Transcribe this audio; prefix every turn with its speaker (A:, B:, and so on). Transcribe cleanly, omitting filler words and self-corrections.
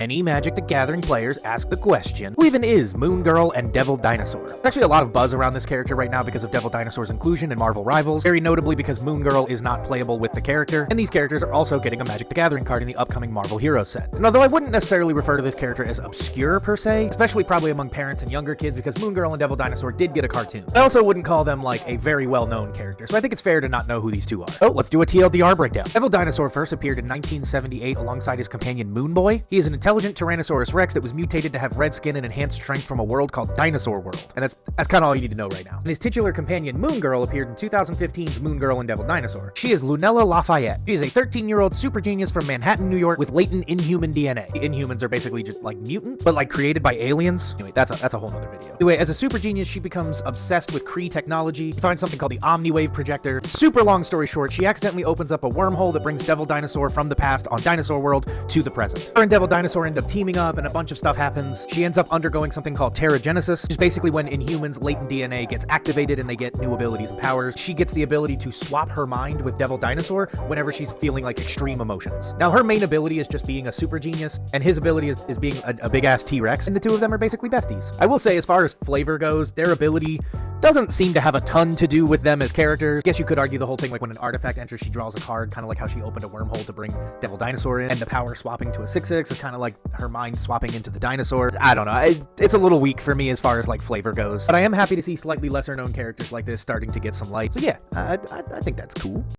A: Any Magic the Gathering players ask the question, who even is Moon Girl and Devil Dinosaur? There's actually a lot of buzz around this character right now because of Devil Dinosaur's inclusion in Marvel Rivals, very notably because Moon Girl is not playable with the character, and these characters are also getting a Magic the Gathering card in the upcoming Marvel Heroes set. And although I wouldn't necessarily refer to this character as obscure per se, especially probably among parents and younger kids because Moon Girl and Devil Dinosaur did get a cartoon, I also wouldn't call them like a very well-known character, so I think it's fair to not know who these two are. Oh, let's do a TLDR breakdown. Devil Dinosaur first appeared in 1978 alongside his companion Moon Boy. He is an intelligent Tyrannosaurus Rex that was mutated to have red skin and enhanced strength from a world called Dinosaur World. And that's kind of all you need to know right now. And his titular companion Moon Girl appeared in 2015's Moon Girl and Devil Dinosaur. She is Lunella Lafayette. She is a 13-year-old super genius from Manhattan, New York with latent inhuman DNA. The Inhumans are basically just like mutants, but like created by aliens. Anyway, that's a whole nother video. Anyway, as a super genius, she becomes obsessed with Kree technology. She finds something called the Omniwave projector. Super long story short, she accidentally opens up a wormhole that brings Devil Dinosaur from the past on Dinosaur World to the present. Her and Devil Dinosaur end up teaming up and a bunch of stuff happens. She ends up undergoing something called Terrigenesis, which is basically when Inhumans' latent DNA gets activated and they get new abilities and powers. She gets the ability to swap her mind with Devil Dinosaur whenever she's feeling like extreme emotions. Now, her main ability is just being a super genius, and his ability is being a big-ass T-Rex, and the two of them are basically besties. I will say, as far as flavor goes, their ability doesn't seem to have a ton to do with them as characters. I guess you could argue the whole thing, like when an artifact enters, she draws a card, kind of like how she opened a wormhole to bring Devil Dinosaur in, and the power swapping to a 6/6 is kind of like her mind swapping into the dinosaur. I don't know, it's a little weak for me as far as like flavor goes, but I am happy to see slightly lesser known characters like this starting to get some light, so yeah, I think that's cool.